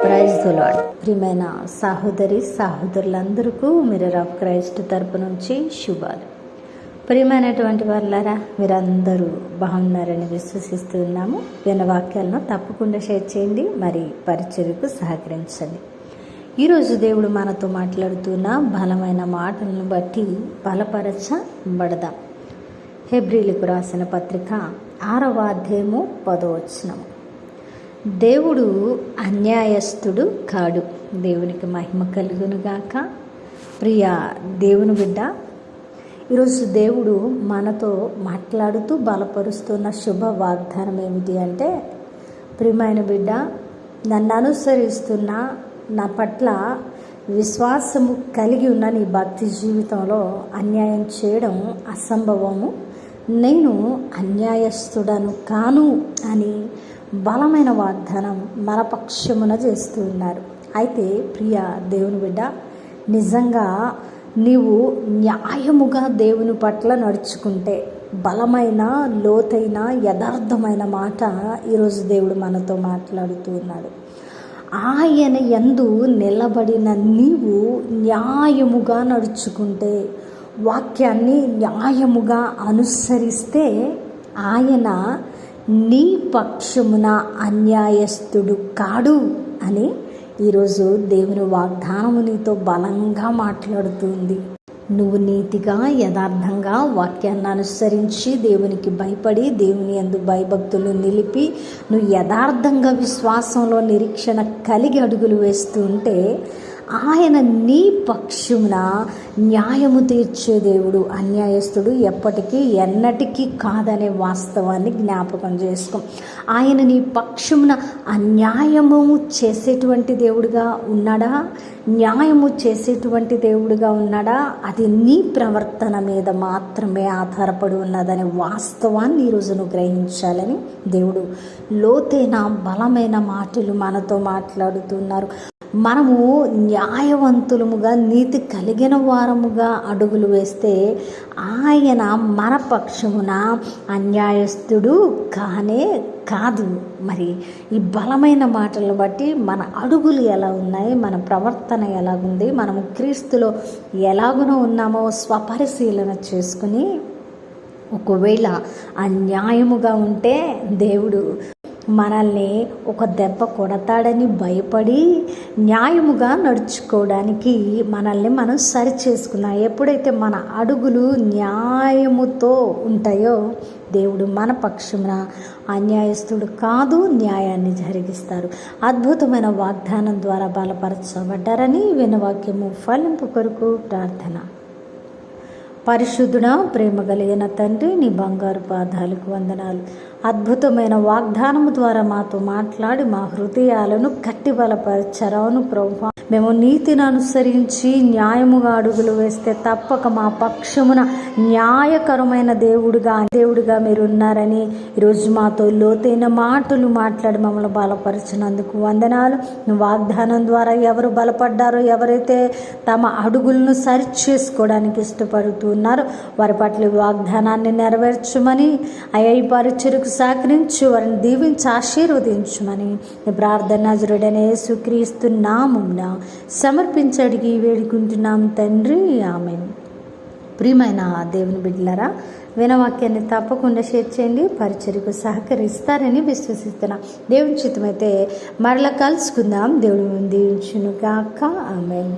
Praise the lord. ప్రియమైన సహోదరులందరికీ mirror of Christ తరపు నుంచి శుభాలు. ప్రియమైనటువంటి వాళ్ళారా, మీరందరూ బాగున్నారని విశ్వసిస్తూ ఉన్నాము. విన్న వాక్యాలను తప్పకుండా షేర్ చేయండి, మరి పరిచర్యకు సహకరించండి. ఈరోజు దేవుడు మనతో మాట్లాడుతున్న బలమైన మాటలను బట్టి బలపరచబడదాం. హెబ్రీలకు రాసిన పత్రిక 6వ అధ్యాయము 10వ వచనం. దేవుడు అన్యాయస్తుడు కాడు. దేవునికి మహిమ కలుగునుగాక. ప్రియ దేవుని బిడ్డ, ఈరోజు దేవుడు మనతో మాట్లాడుతూ బలపరుస్తున్న శుభ వాగ్దానం ఏమిటి అంటే, ప్రియమైన బిడ్డ, నన్ను అనుసరిస్తున్న, నా పట్ల విశ్వాసము కలిగి ఉన్న నీ భక్తి జీవితంలో అన్యాయం చేయడం అసంభవము. నేను అన్యాయస్తుడను కాను అని బలమైన వాగ్దానం మన పక్షమున చేస్తూ ఉన్నారు. అయితే ప్రియ దేవుని బిడ్డ, నిజంగా నీవు న్యాయముగా దేవుని పట్ల నడుచుకుంటే బలమైన, లోతైన, యథార్థమైన మాట ఈరోజు దేవుడు మనతో మాట్లాడుతూ ఉన్నాడు. ఆయన యందు నిలబడిన నీవు న్యాయముగా నడుచుకుంటే, వాక్యాన్ని న్యాయముగా అనుసరిస్తే ఆయన నీ పక్షమున అన్యాయస్తుడు కాడు అని ఈరోజు దేవుని వాగ్దానము నీతో బలంగా మాట్లాడుతుంది. నువ్వు నీతిగా, యథార్థంగా వాక్యాన్ని అనుసరించి దేవునికి భయపడి, దేవుని యందు భయభక్తులు నిలిపి, నువ్వు యథార్థంగా విశ్వాసంలో నిరీక్షణ కలిగి అడుగులు వేస్తూ ఉంటే ఆయన నీ పక్షమున న్యాయము తీర్చే దేవుడు. అన్యాయస్తుడు ఎప్పటికీ ఎన్నటికీ కాదనే వాస్తవాన్ని జ్ఞాపకం చేసుకో. ఆయన నీ పక్షమున అన్యాయము చేసేటువంటి దేవుడుగా ఉన్నాడా? న్యాయము చేసేటువంటి దేవుడుగా ఉన్నాడా? అది నీ ప్రవర్తన మీద మాత్రమే ఆధారపడి ఉన్నదనే వాస్తవాన్ని ఈరోజు నువ్వు గ్రహించాలని దేవుడు లోతైన బలమైన మాటలు మనతో మాట్లాడుతున్నారు. మనము న్యాయవంతులముగా, నీతి కలిగిన వారముగా అడుగులు వేస్తే ఆయన మన పక్షమున అన్యాయస్తుడు కానే కాదు. మరి ఈ బలమైన మాటలను బట్టి మన అడుగులు ఎలా ఉన్నాయి, మన ప్రవర్తన ఎలాగుంది, మనము క్రీస్తులో ఎలాగునో ఉన్నామో స్వపరిశీలన చేసుకుని, ఒకవేళ అన్యాయముగా ఉంటే దేవుడు మనల్ని ఒక దెబ్బ కొడతాడని భయపడి న్యాయముగా నడుచుకోవడానికి మనల్ని మనం సరి చేసుకున్నాం. ఎప్పుడైతే మన అడుగులు న్యాయముతో ఉంటాయో దేవుడు మన పక్షమున అన్యాయస్తుడు కాదు, న్యాయాన్ని జరిగిస్తారు. అద్భుతమైన వాగ్దానం ద్వారా బలపరచబడ్డారని వినవాక్యము ఫలింపు కొరకు ప్రార్థన. పరిశుద్ధుడా, ప్రేమ కలిగిన తండ్రి, నీ బంగారు పాదాలకు వందనాలు. అద్భుతమైన వాగ్దానము ద్వారా మాతో మాట్లాడి మా హృదయాలను కట్టి బలపరచరాను ప్రభువా. మేము నీతిని అనుసరించి న్యాయముగా అడుగులు వేస్తే తప్పక మా పక్షమున న్యాయకరమైన దేవుడుగా మీరు ఉన్నారని ఈరోజు మాతో లోతైన మాటలు మాట్లాడి మమ్మల్ని బలపరిచినందుకు వందనాలు. వాగ్దానం ద్వారా ఎవరు బలపడ్డారో, ఎవరైతే తమ అడుగులను సరి చేసుకోవడానికి ఇష్టపడుతున్నారో వారి పట్ల వాగ్దానాన్ని నెరవేర్చమని, అయ్యా ఈ పరిచర్యకు సహకరించి వారిని దీవించి ఆశీర్వదించమని ప్రార్థన నజరుడైన యేసుక్రీస్తు నామమున సమర్పించి అడిగి వేడుకుంటున్నాం తండ్రి, ఆమేన్. ప్రియమైన దేవుని బిడ్డలారా, వినవాక్యాన్ని తప్పకుండా షేర్ చేయండి, పరిచర్యకు సహకరిస్తారని విశ్వసిస్తున్నా. దేవుని చిత్తమైతే మరలా కలుసుకుందాం. దేవుడు దీవించును గాక. ఆమేన్.